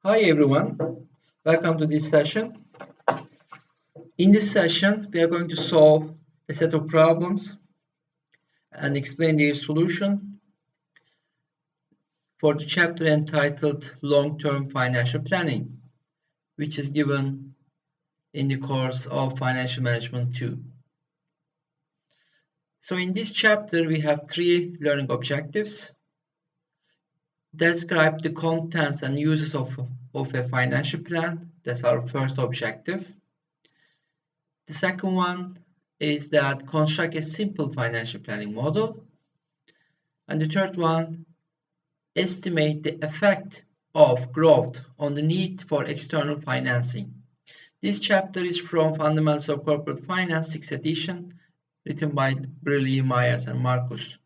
Hi everyone, welcome to this session. In this session, we are going to solve a set of problems and explain their solution for the chapter entitled Long-Term Financial Planning, which is given in the course of Financial Management 2. So in this chapter, we have three learning objectives. Describe the contents and uses of a financial plan. That's our first objective. The second one is that construct a simple financial planning model. And the third one, estimate the effect of growth on the need for external financing. This chapter is from Fundamentals of Corporate Finance, 6th edition, written by Briley, Myers, and Marcus.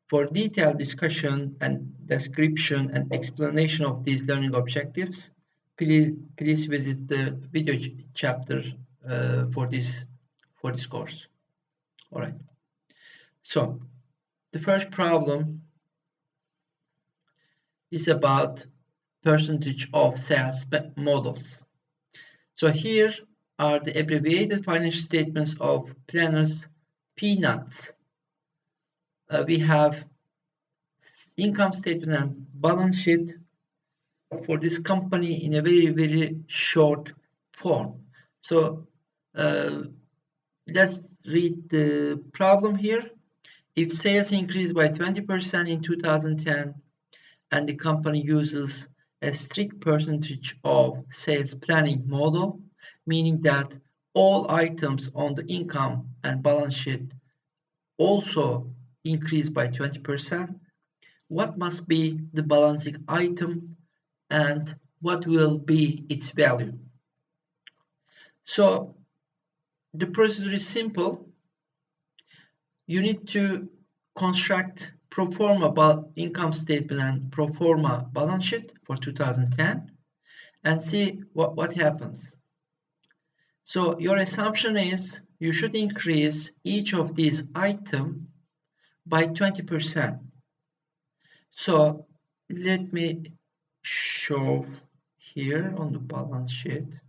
For detailed discussion and description and explanation of these learning objectives, please visit the video chapter for this course. All right. So the first problem is about percentage of sales models. So here are the abbreviated financial statements of planners Peanuts. We have income statement and balance sheet for this company in a very short form. So let's read the problem here. If sales increased by 20% in 2010 and the company uses a strict percentage of sales planning model, meaning that all items on the income and balance sheet also increase by 20%, what must be the balancing item and what will be its value? So the procedure is simple. You need to construct pro forma income statement and pro forma balance sheet for 2010 and see what happens. So your assumption is you should increase each of these items by 20%. So let me show here on the balance sheet.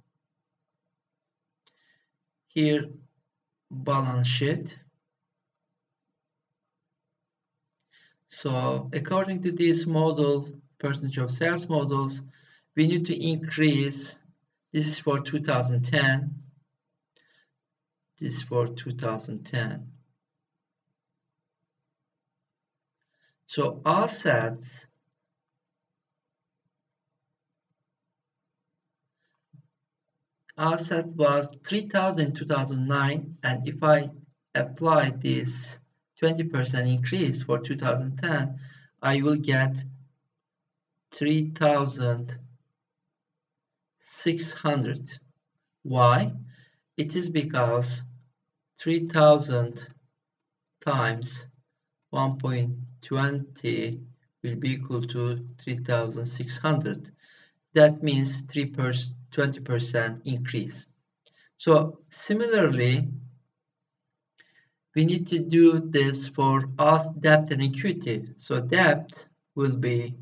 Here, balance sheet. So according to this model, percentage of sales models, we need to increase, this is for 2010, this is for 2010. So assets was 3,000 in 2009, and if I apply this 20% increase for 2010, I will get 3,600. Why? It is because 3,000 times 1.20 will be equal to 3,600. That means 20% increase. So similarly, we need to do this for us debt and equity. So debt will be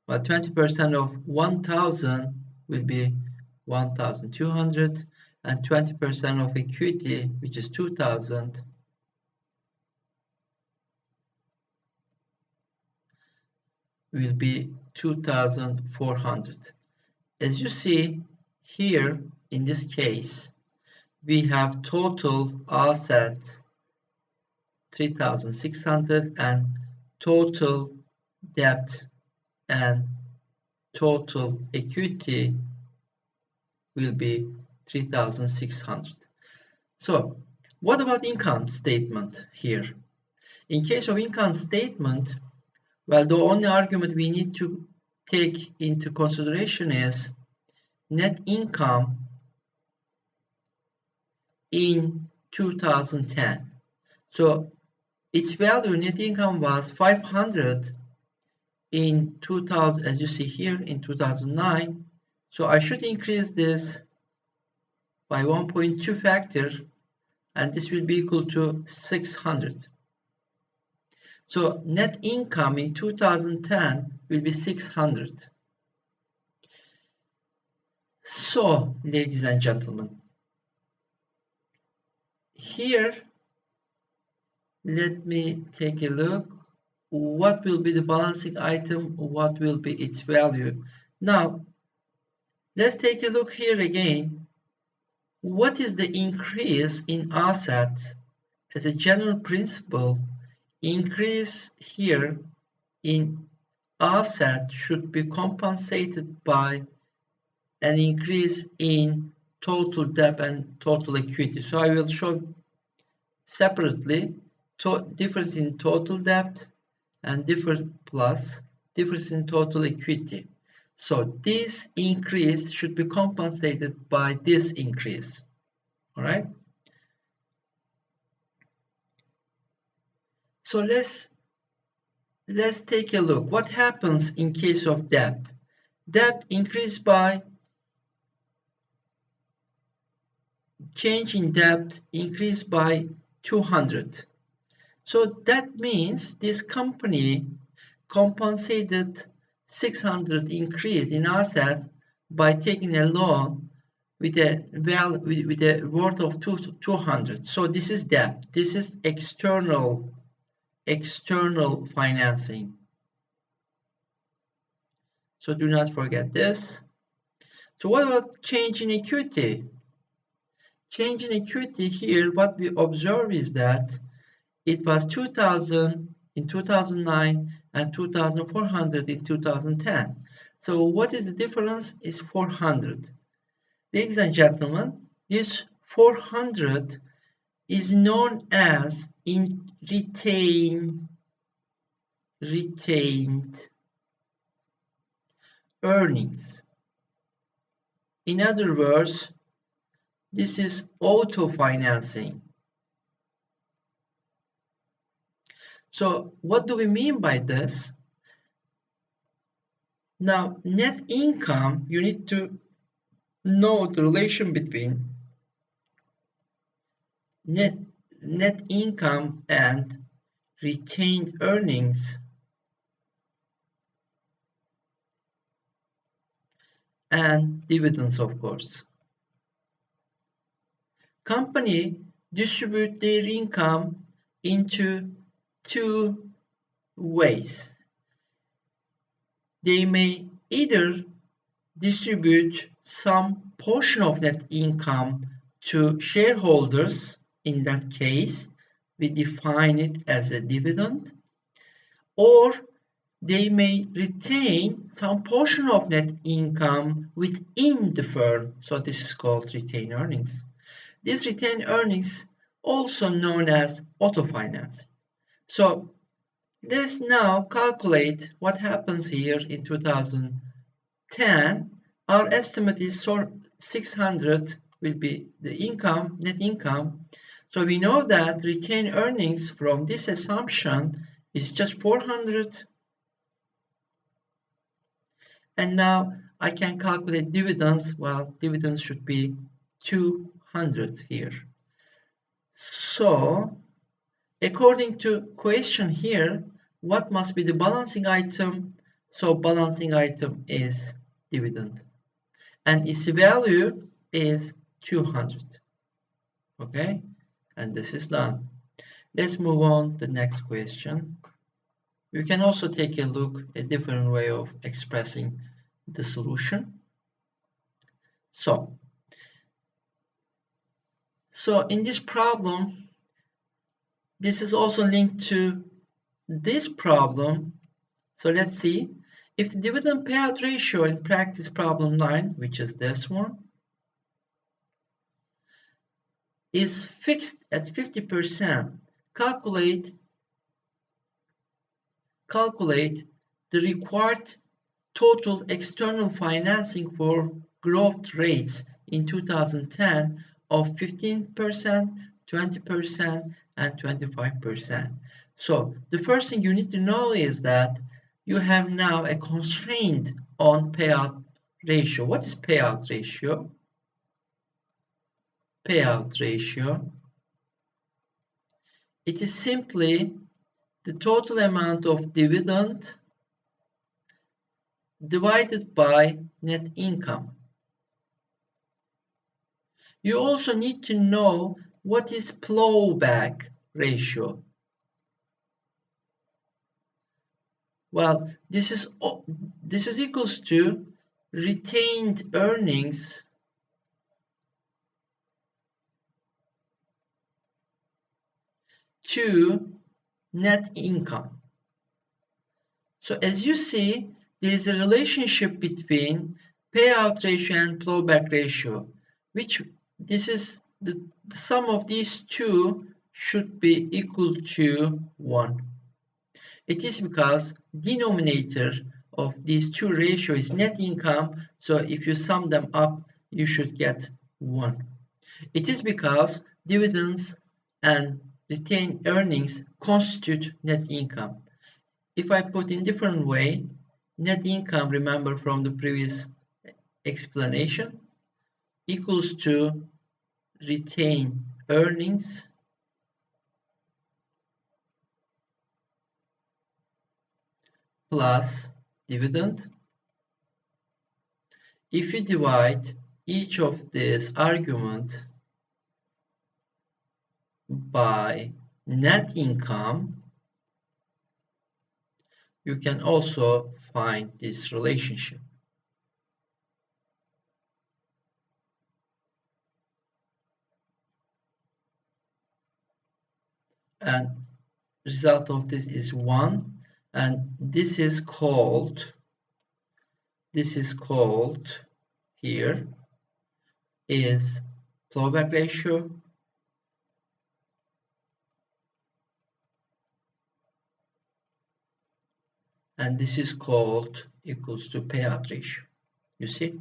20% of 1,000 will be 1,200, and 20% of equity, which is 2,000, will be 2,400. As you see here, in this case, we have total assets 3,600 and total debt and total equity will be 3,600. So what about income statement here? In case of income statement, well, the only argument we need to take into consideration is net income in 2010. So its value, net income, was 500 in 2000, as you see here, in 2009. So I should increase this by 1.2 factor, and this will be equal to 600. So net income in 2010 will be 600. So, ladies and gentlemen, here, let me take a look. What will be the balancing item? What will be its value? Now, let's take a look here again. What is the increase in assets? As a general principle, increase here in asset should be compensated by an increase in total debt and total equity. So I will show separately difference in total debt and difference in total equity. So this increase should be compensated by this increase. All right. So let's take a look. What happens in case of debt? Debt increased by change in debt increased by 200. So that means this company compensated 600 increase in asset by taking a loan with a worth of 200. So this is debt. This is external financing. So do not forget this. So what about change in equity? Change in equity here, what we observe is that it was 2000 in 2009 and 2400 in 2010. So what is the difference is 400. Ladies and gentlemen, this 400 is known as in retained earnings. In other words, this is auto financing. So what do we mean by this? Now, net income, you need to know the relation between net income and retained earnings and dividends, of course. Company distribute their income into two ways. They may either distribute some portion of net income to shareholders. In that case, we define it as a dividend, or they may retain some portion of net income within the firm. So this is called retained earnings. These retained earnings also known as auto financing. So let's now calculate what happens here in 2010. Our estimate is 600 will be the income, net income. So we know that retained earnings from this assumption is just 400. And now I can calculate dividends. Well, dividends should be 200 here. So according to question here, what must be the balancing item? So balancing item is dividend. And its value is 200. Okay? And this is done. Let's move on to the next question. You can also take a look at a different way of expressing the solution. So in this problem, this is also linked to this problem. So let's see. If the dividend payout ratio in practice problem 9, which is this one, is fixed at 50%, calculate the required total external financing for growth rates in 2010 of 15%, 20%, and 25%. So the first thing you need to know is that you have now a constraint on payout ratio. What is payout ratio? Payout ratio. It is simply the total amount of dividend divided by net income. You also need to know what is plowback ratio. Well, this is equals to retained earnings to net income. So as you see, there is a relationship between payout ratio and plowback ratio, which this is the sum of these two should be equal to 1. It is because denominator of these two ratio is net income, so if you sum them up, you should get 1. It is because dividends and retained earnings constitute net income. If I put in different way, net income, remember from the previous explanation, equals to retained earnings plus dividend. If you divide each of these argument by net income, you can also find this relationship. And result of this is 1, and this is called here is plowback ratio, and this is called equals to payout ratio. You see?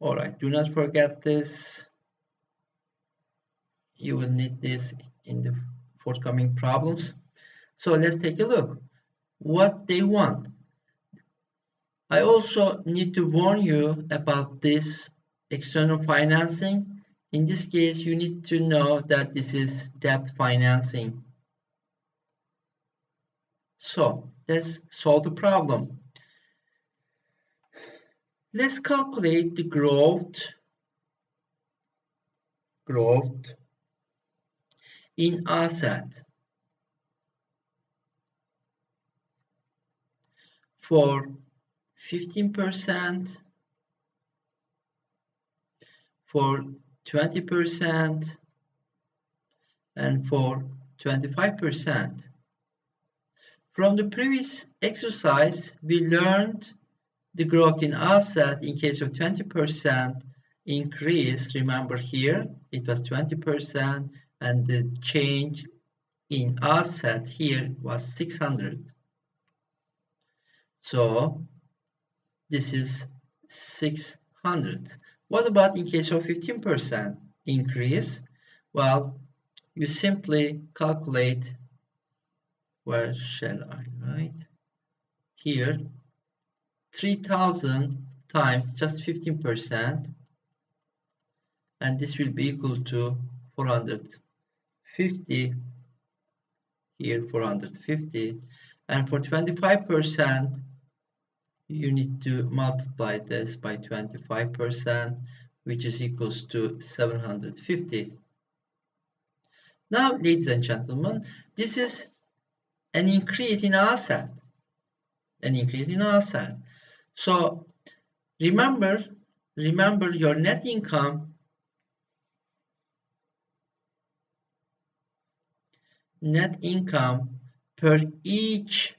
All right, do not forget this. You will need this in the forthcoming problems. So let's take a look what they want. I also need to warn you about this external financing. In this case, you need to know that this is debt financing. So let's solve the problem. Let's calculate the growth in asset for 15%, for 20%, and for 25%. From the previous exercise, we learned the growth in asset in case of 20% increase. Remember here, it was 20%, and the change in asset here was 600. So this is 600. What about in case of 15% increase? Well, you simply calculate, where shall I write? Here, 3000 times just 15%, and this will be equal to 450, here 450, and for 25%, you need to multiply this by 25%, which is equals to 750. Now, ladies and gentlemen, this is an increase in asset. So remember your net income per each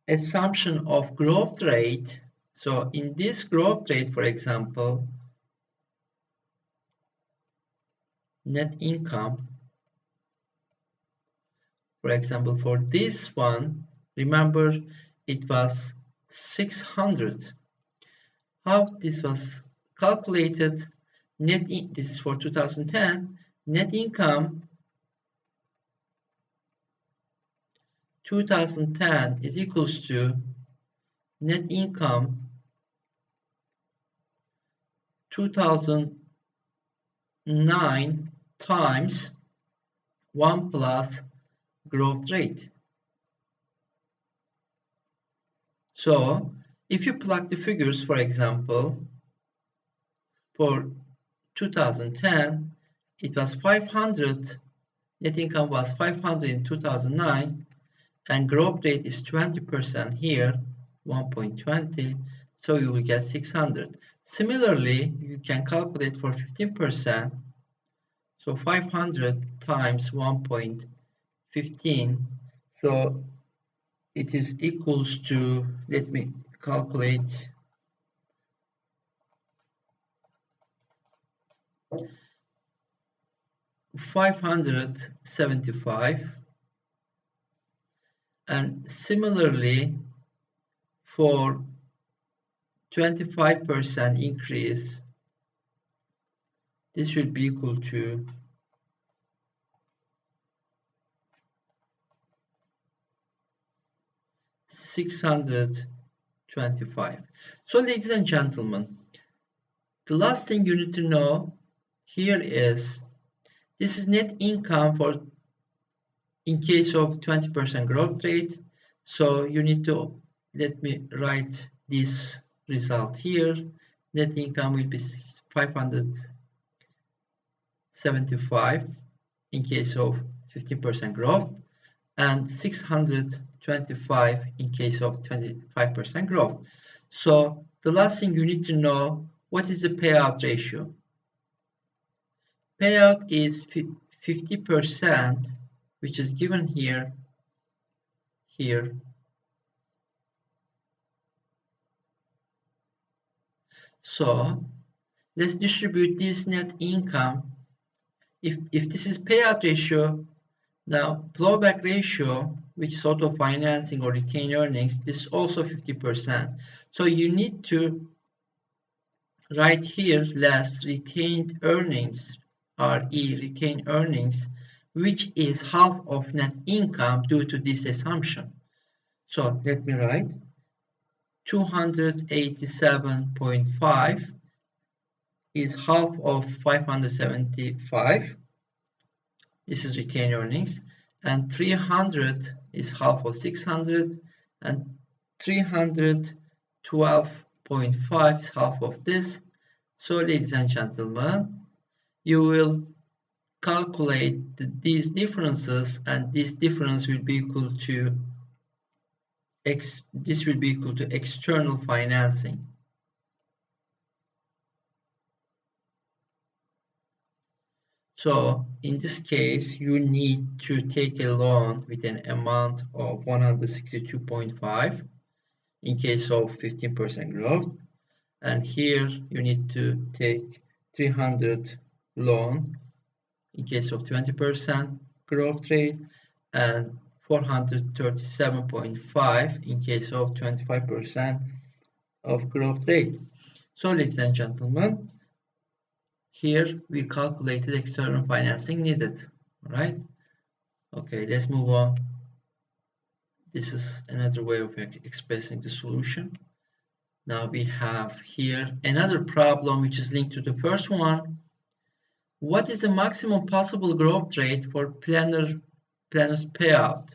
assumption of growth rate. So in this growth rate, for example, net income, for example, for this one, remember it was 600. How this was calculated? This is for 2010. Net income 2010 is equals to net income 2009 times 1 plus growth rate. So If you plug the figures, for example, for 2010, it was 500, net income was 500 in 2009, and growth rate is 20% here, 1.20, so you will get 600. Similarly, you can calculate for 15%, so 500 times 1.15, so it is equals to, let me calculate, 575. And similarly, for 25% increase, this should be equal to 625. So ladies and gentlemen, the last thing you need to know here is this is net income for in case of 20% growth rate. So you need to, let me write this result here. Net income will be 575 in case of 15% growth and 625 in case of 25% growth. So the last thing you need to know, what is the payout ratio? Payout is 50%, which is given here. So let's distribute this net income. If this is payout ratio, now plowback ratio, which is auto financing or retained earnings, this is also 50%. So you need to write here less retained earnings, RE, retained earnings, which is half of net income due to this assumption. So let me write 287.5 is half of 575. This is retained earnings. And 300 is half of 600. And 312.5 is half of this. So ladies and gentlemen, you will calculate these differences, and this difference will be equal to external financing. So in this case, you need to take a loan with an amount of 162.5 in case of 15% growth. And here you need to take 300 loan in case of 20% growth rate and 437.5 in case of 25% of growth rate. So ladies and gentlemen, here we calculated external financing needed, right? Okay, let's move on. This is another way of expressing the solution. Now we have here another problem which is linked to the first one. What is the maximum possible growth rate for planner's payout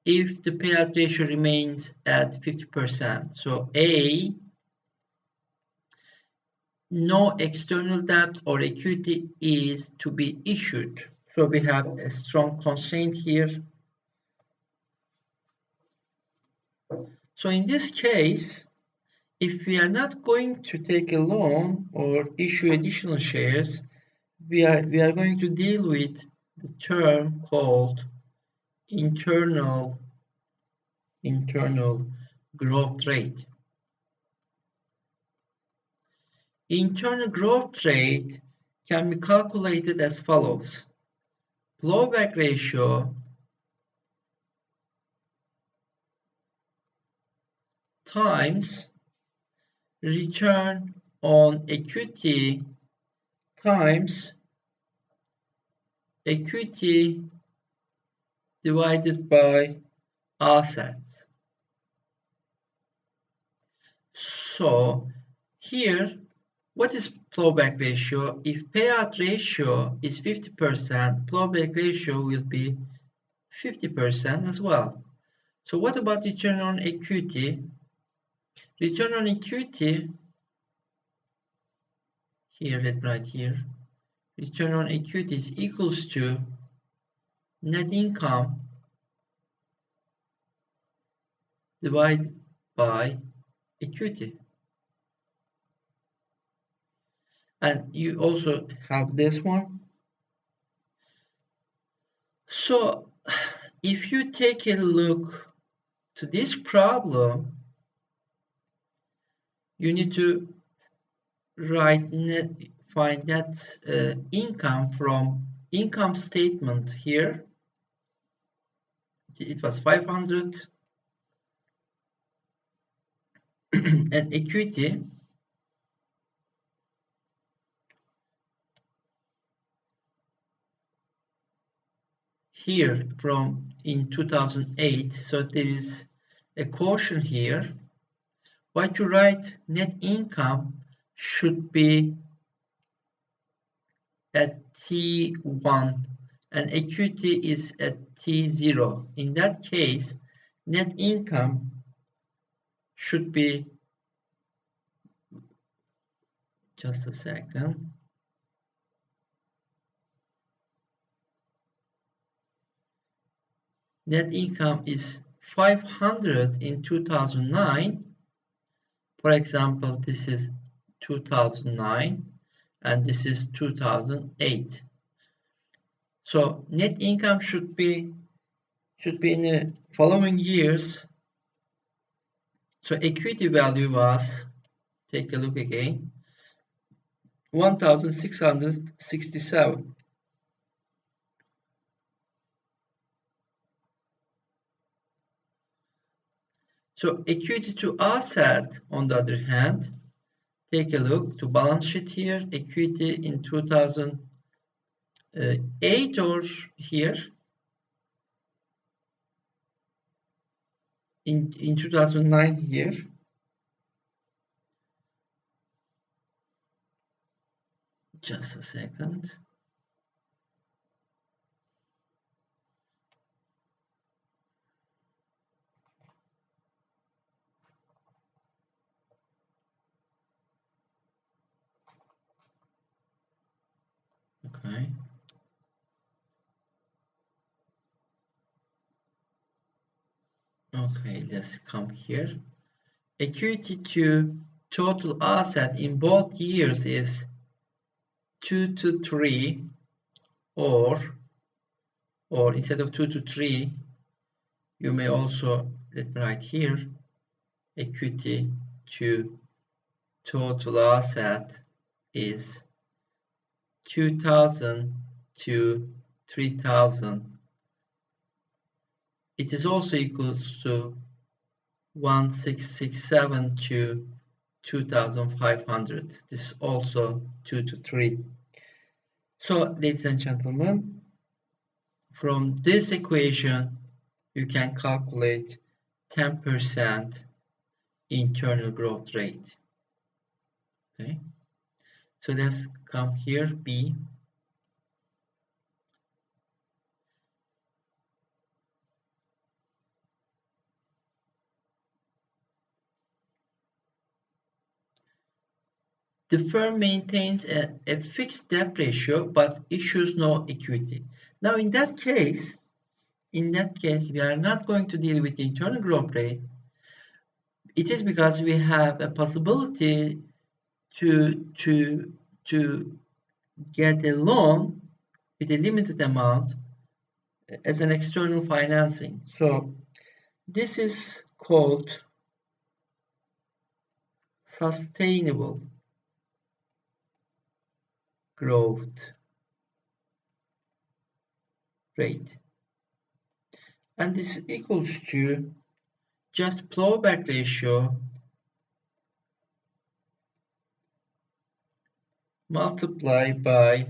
if the payout ratio remains at 50%? So A, no external debt or equity is to be issued. So we have a strong constraint here. So in this case, if we are not going to take a loan or issue additional shares, we are going to deal with the term called internal growth rate. Internal growth rate can be calculated as follows. Plowback ratio times return on equity times equity divided by assets. So here, what is plowback ratio? If payout ratio is 50%, plowback ratio will be 50% as well. So what about return on equity? Return on equity, here, let me write here, return on equity is equals to net income divided by equity. And you also have this one. So if you take a look to this problem, you need to find net income from income statement here. It was 500 and equity here from in 2008. So there is a quotient here. What you write, net income should be at T1 and equity is at T0. In that case, net income should be, just a second. Net income is 500 in 2009. For example, this is 2009 and this is 2008. So net income should be in the following years. So equity value was, take a look again, 1,667. So equity to asset, on the other hand, take a look to balance sheet here, equity in 2008 or here, in 2009 here. Just a second. Okay. Okay, let's come here. Equity to total asset in both years is 2 to 3, or instead of 2 to 3, you may also, let me write here, equity to total asset is 2,000 to 3,000. It is also equals to 1,667 to 2,500. This is also 2 to 3. So, ladies and gentlemen, from this equation, you can calculate 10% internal growth rate. Okay, so let's come here, B. The firm maintains a fixed debt ratio but issues no equity. Now, in that case, we are not going to deal with the internal growth rate. It is because we have a possibility to get a loan with a limited amount as an external financing. So this is called sustainable growth rate. And this is equals to just plowback ratio multiplied by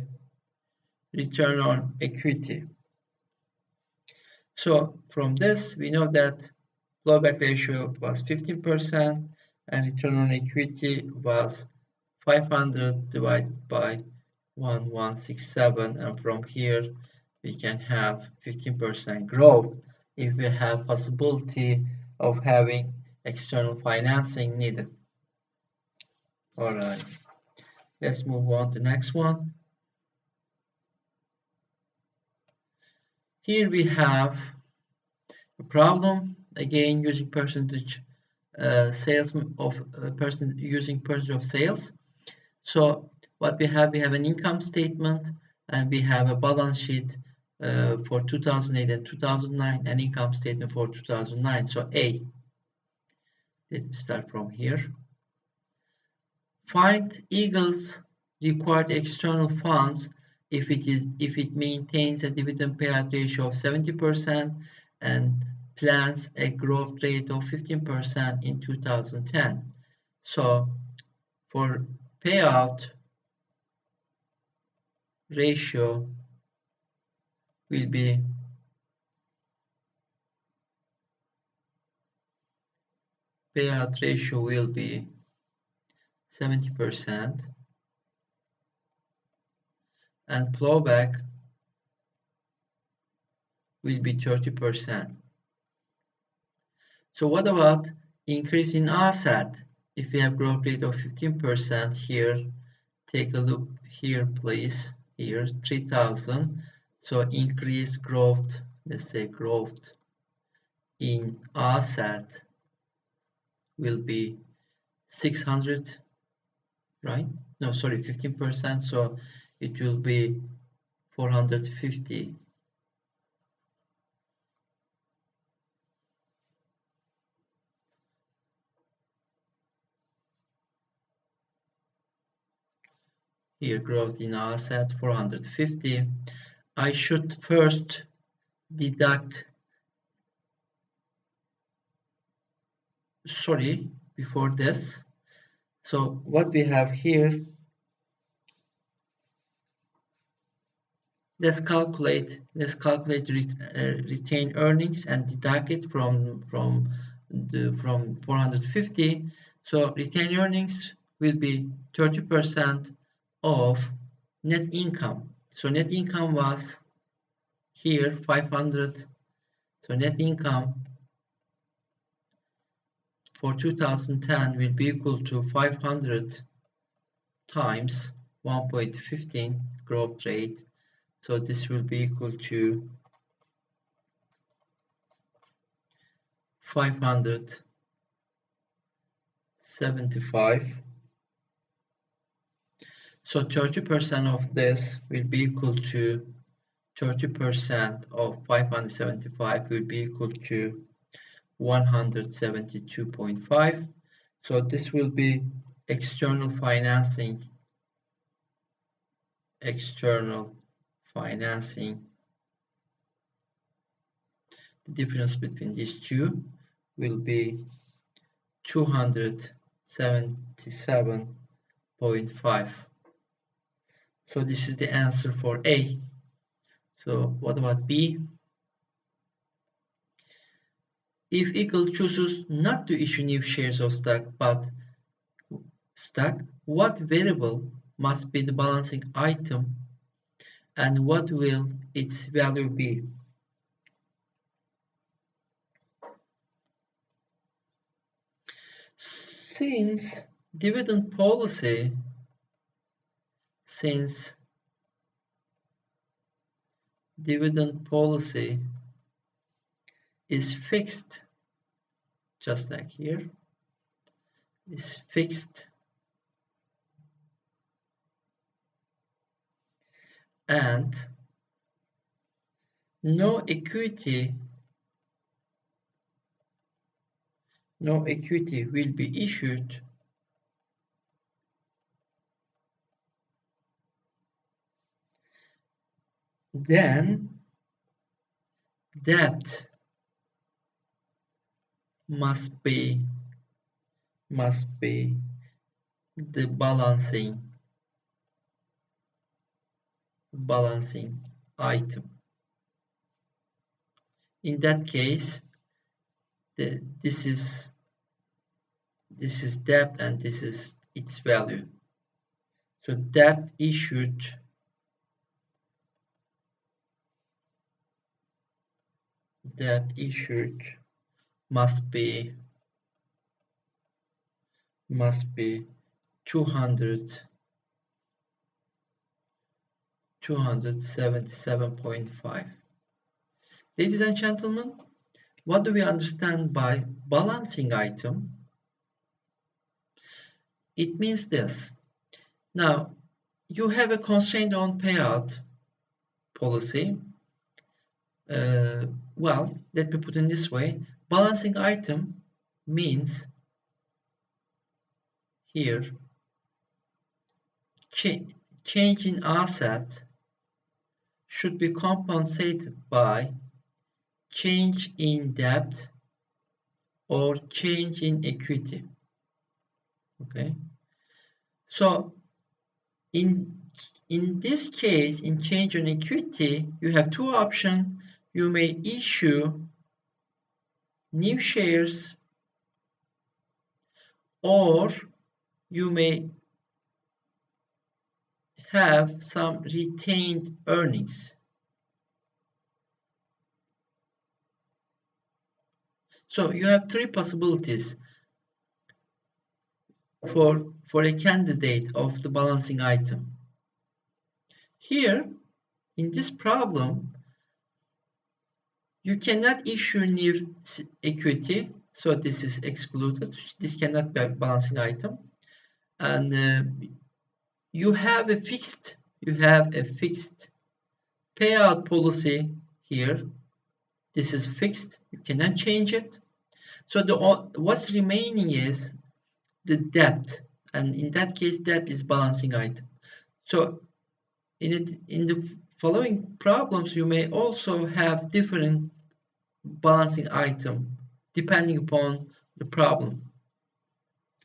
return on equity. So from this, we know that plowback ratio was 15% and return on equity was 500 divided by 1,167, and from here we can have 15% growth if we have possibility of having external financing needed. All right, let's move on to the next one. Here we have a problem, again using percentage sales of percentage of sales. So what we have an income statement and we have a balance sheet for 2008 and 2009, an income statement for 2009. So A, let me start from here. Find Eagle's required external funds if it maintains a dividend payout ratio of 70% and plans a growth rate of 15% in 2010. So for payout ratio will be payout ratio will be 70% and plowback will be 30%. So what about increase in asset? If we have growth rate of 15% here, take a look here please, here 3000. So increase growth, let's say growth in asset will be 600, right? No, sorry, 15%, so it will be 450. Here growth in asset 450. I should first deduct, sorry, before this. So what we have here, let's calculate retained earnings and deduct it from 450. So retained earnings will be 30% of net income. So net income was here 500. So net income for 2010 will be equal to 500 times 1.15 growth rate. So this will be equal to 575. So 30% of this will be equal to 30% of 575 will be equal to 172.5. So this will be external financing. External financing. The difference between these two will be 277.5. So this is the answer for A. So what about B? If Eagle chooses not to issue new shares of stock but stock, what variable must be the balancing item and what will its value be? Since dividend policy is fixed, just like here, is fixed, and no equity will be issued, then debt must be the balancing item. In that case, this is debt and this is its value. So debt issued must be must be 277.5. Ladies and gentlemen, what do we understand by balancing item? It means this. Now, you have a constraint on payout policy. Well, let me put it in this way. Balancing item means here change in asset should be compensated by change in debt or change in equity. Okay. So in this case, in change in equity, you have two options. You may issue new shares or you may have some retained earnings. So you have three possibilities for a candidate of the balancing item. Here, in this problem, you cannot issue new equity, so this is excluded. This cannot be a balancing item. And you have a fixed payout policy here. This is fixed. You cannot change it. So what's remaining is the debt, and in that case, debt is balancing item. So in the following problems, you may also have different balancing item depending upon the problem.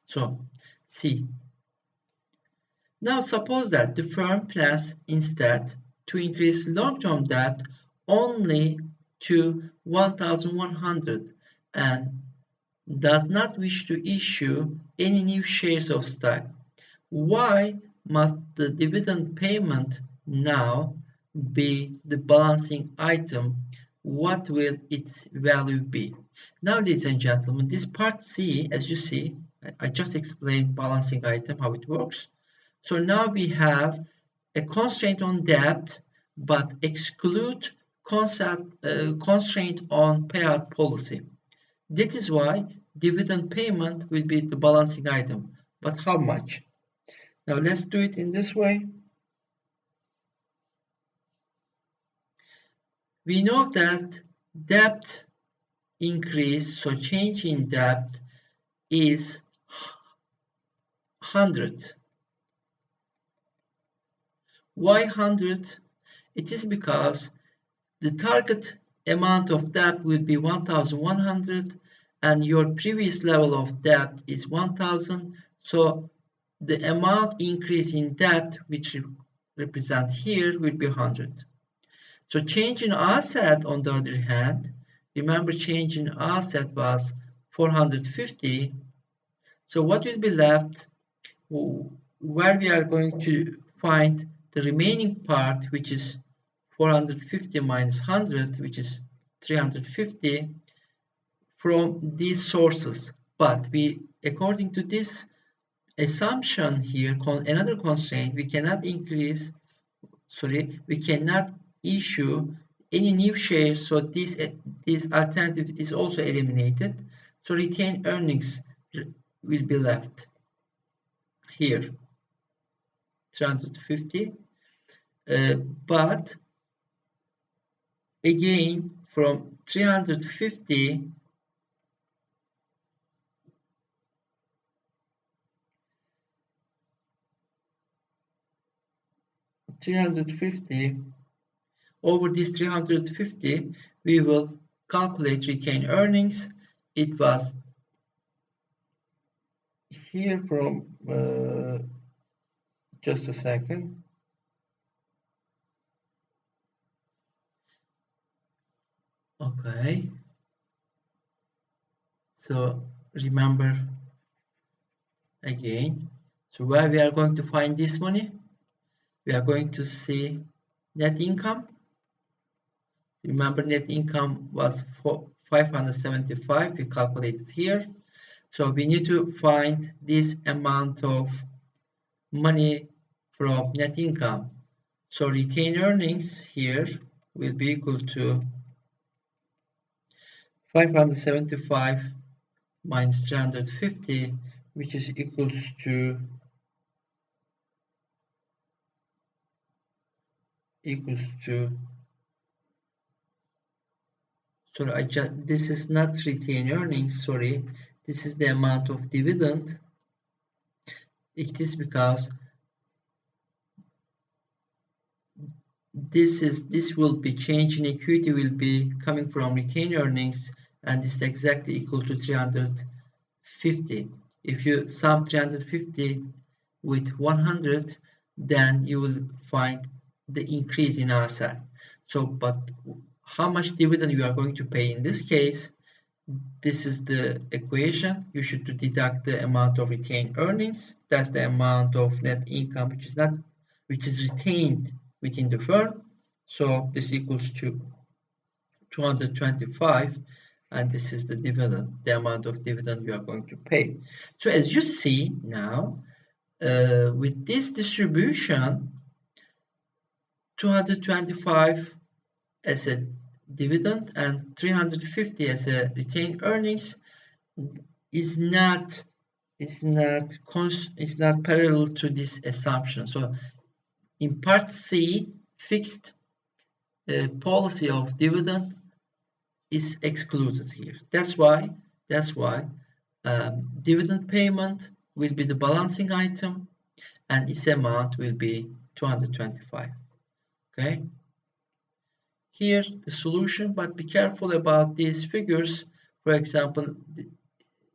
So C. Now suppose that the firm plans instead to increase long-term debt only to 1,100 and does not wish to issue any new shares of stock. Why must the dividend payment now be the balancing item? What will its value be? Now, ladies and gentlemen, this part C, as you see, I just explained balancing item, how it works. So now we have a constraint on debt, but exclude constraint on payout policy. That is why dividend payment will be the balancing item. But how much? Now let's do it in this way. We know that debt increase, so change in debt is 100. Why 100? It is because the target amount of debt will be 1,100 and your previous level of debt is 1,000. So the amount increase in debt, which represent here, will be 100. So change in asset, on the other hand, remember change in asset was 450. So what will be left, where we are going to find the remaining part, which is 450 minus 100, which is 350, from these sources. But according to this assumption here, another constraint, we cannot issue any new shares, so this alternative is also eliminated. So retained earnings will be left here, 350. But again, from 350, over this 350, we will calculate retained earnings. It was here from, just a second. Okay. So remember again. So where we are going to find this money? We are going to see net income. Remember net income was 575, we calculated here. So we need to find this amount of money from net income. So retained earnings here will be equal to 575 minus 350, which is equals to sorry, this is not retained earnings, sorry, this is the amount of dividend. It is because this will be change in equity will be coming from retained earnings, and this is exactly equal to 350. If you sum 350 with 100, then you will find the increase in asset. So, but how much dividend you are going to pay in this case? This is the equation. You should deduct the amount of retained earnings. That's the amount of net income which is retained within the firm. So this equals to 225, and this is the dividend, the amount of dividend we are going to pay. So as you see now, with this distribution, 225 as a dividend and 350 as a retained earnings is not parallel to this assumption. So in part C, fixed policy of dividend is excluded here. That's why dividend payment will be the balancing item, and its amount will be 225. Okay. Here the solution, but be careful about these figures. For example,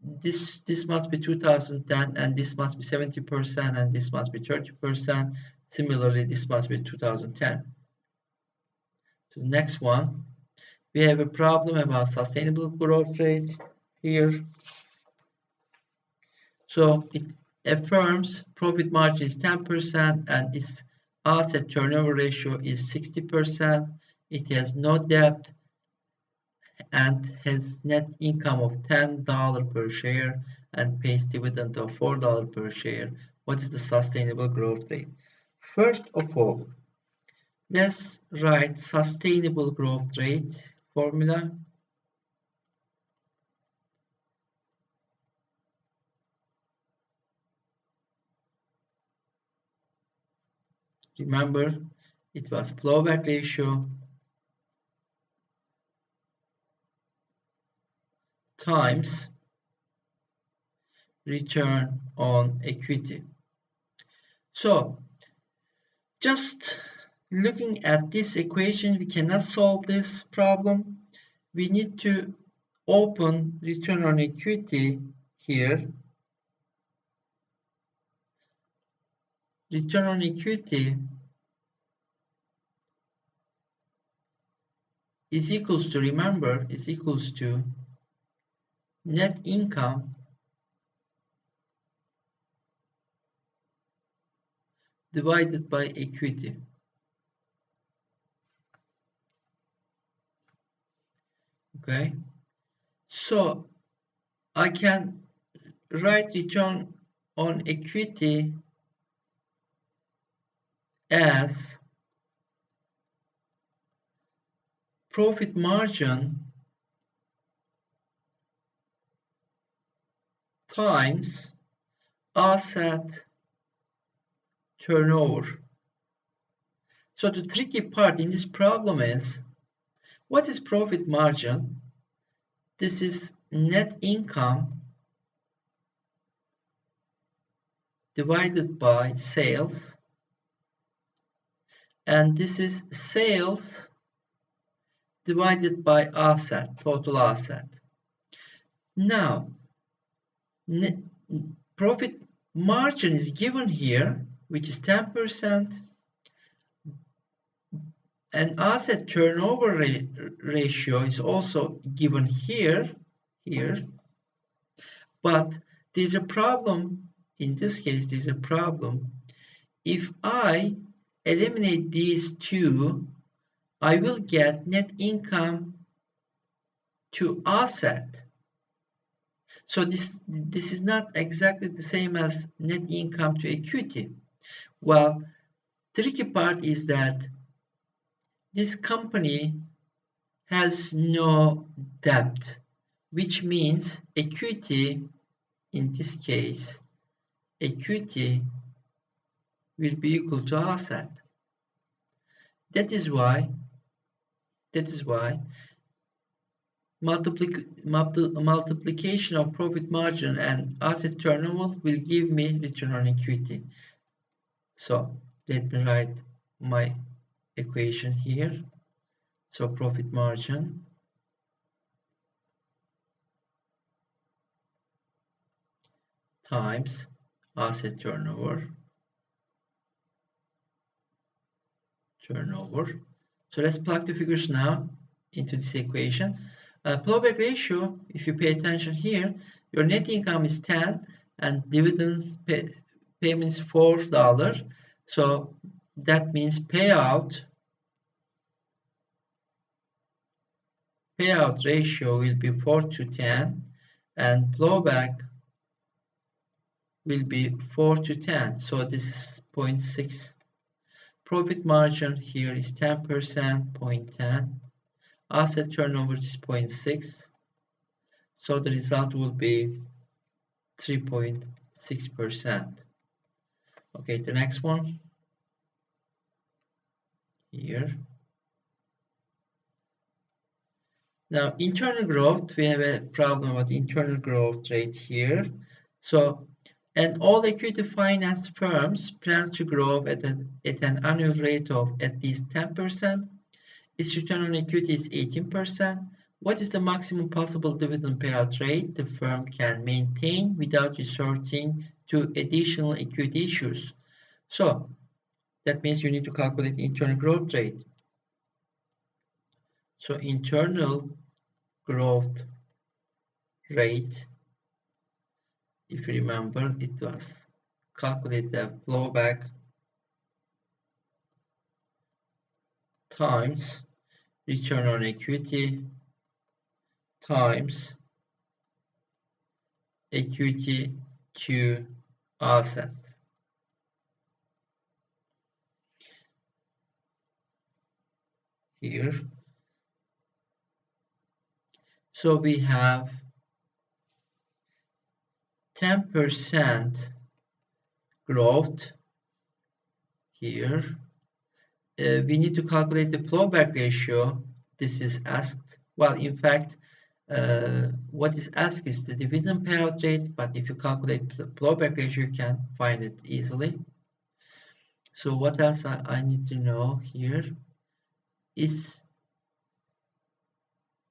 this must be 2010, and this must be 70%, and this must be 30%. Similarly, this must be 2010. So the next one, we have a problem about sustainable growth rate here. So it affirms profit margin is 10% and its asset turnover ratio is 60%. It has no debt and has net income of $10 per share and pays dividend of $4 per share. What is the sustainable growth rate? First of all, let's write sustainable growth rate formula. Remember, it was plowback ratio times return on equity. So just looking at this equation, we cannot solve this problem. We need to open return on equity here. Return on equity is equals to, remember, is equals to net income divided by equity. Okay, so I can write return on equity as profit margin times asset turnover. So the tricky part in this problem is, what is profit margin? This is net income divided by sales, and this is sales divided by asset, total asset. Now, profit margin is given here, which is 10%, and asset turnover ratio is also given here, but there's a problem. In this case, there's a problem. If I eliminate these two, I will get net income to asset. So this is not exactly the same as net income to equity. Well, tricky part is that this company has no debt, which means equity, in this case, equity will be equal to asset. That is why multiplication of profit margin and asset turnover will give me return on equity. So let me write my equation here. So profit margin times asset turnover. So let's plug the figures now into this equation. Plowback ratio, if you pay attention here, your net income is 10 and dividends payment is $4. So that means payout ratio will be 4 to 10 and plowback will be 4 to 10. So this is 0.6. Profit margin here is 10%, 0.10. Asset turnover is 0.6. So the result will be 3.6%. Okay, the next one here. Now, internal growth, we have a problem with internal growth rate here. So, and all equity finance firms plans to grow at an annual rate of at least 10%. Its return on equity is 18%. What is the maximum possible dividend payout rate the firm can maintain without resorting to additional equity issues? So that means you need to calculate internal growth rate. So internal growth rate, if you remember, it was calculate the plowback times return on equity times equity to assets. Here. So we have 10% growth here. We need to calculate the plowback ratio. This is asked. Well, in fact, what is asked is the dividend payout rate, but if you calculate the plowback ratio, you can find it easily. So what else I need to know here is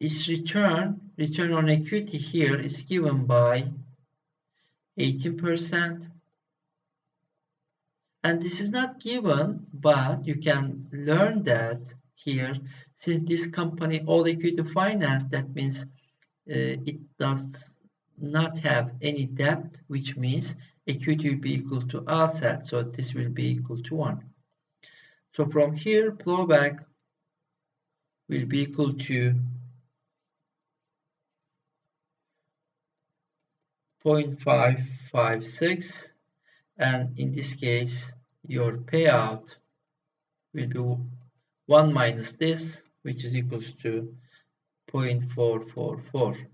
return on equity here is given by 18%. And this is not given, but you can learn that here, since this company all equity finance, that means it does not have any debt, which means equity will be equal to asset, so this will be equal to 1. So from here, plowback will be equal to 0.556, and in this case your payout will be 1 minus this, which is equals to 0.444.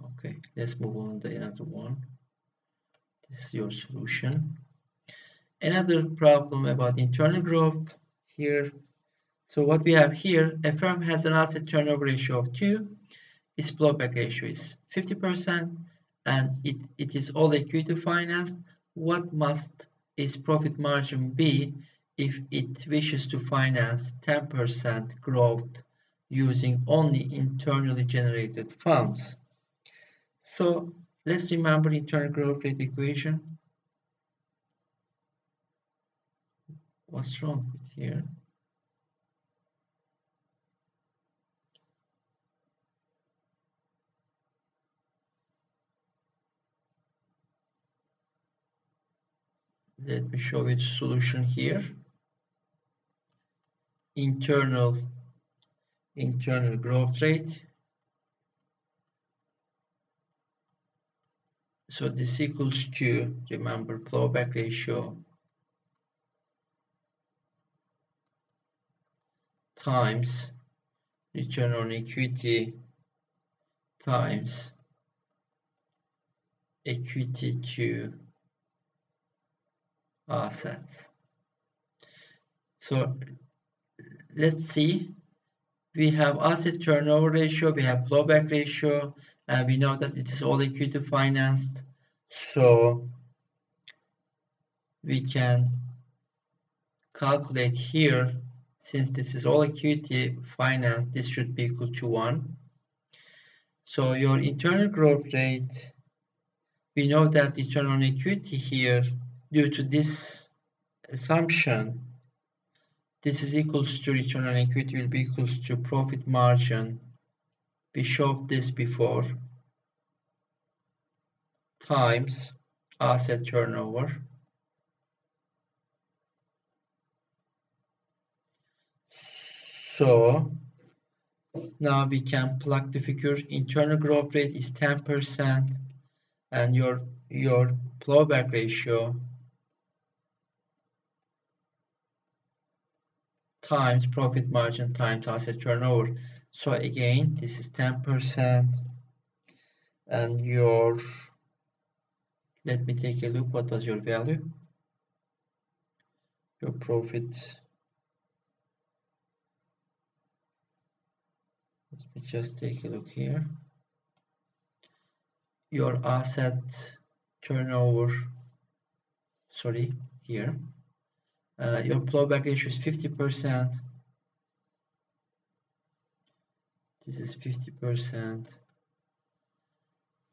Okay, let's move on to another one. This is your solution. Another problem about internal growth here. So what we have here, a firm has an asset turnover ratio of 2, its plowback ratio is 50%, and it is all equity financed. What must its profit margin be if it wishes to finance 10% growth using only internally generated funds? So let's remember internal growth rate equation. What's wrong with here? Let me show you the solution here. Internal growth rate So this equals to, remember, plowback ratio times return on equity times equity to assets. So let's see, we have asset turnover ratio, we have plowback ratio, and we know that it is all equity financed. So we can calculate here, since this is all equity financed, this should be equal to 1. So your internal growth rate, we know that return on equity here, due to this assumption, this is equals to return on equity will be equals to profit margin. We showed this before, times asset turnover. So now we can plug the figure. Internal growth rate is 10%, and your plowback ratio times profit margin times asset turnover. So again, this is 10%, and your, let me take a look, what was your value? Your profit, let me just take a look here. Your asset turnover, sorry, here. Your plowback ratio is 50%. This is 50%.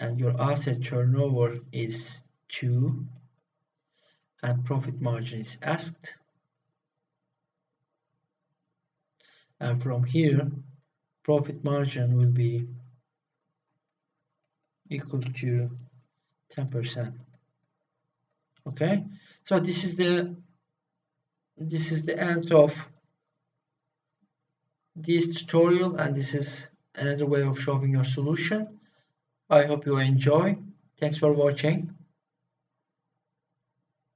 And your asset turnover is 2. And profit margin is asked. And from here, profit margin will be equal to 10%. Okay, so this is the end of this tutorial, and this is another way of showing your solution. I hope you enjoy. Thanks for watching.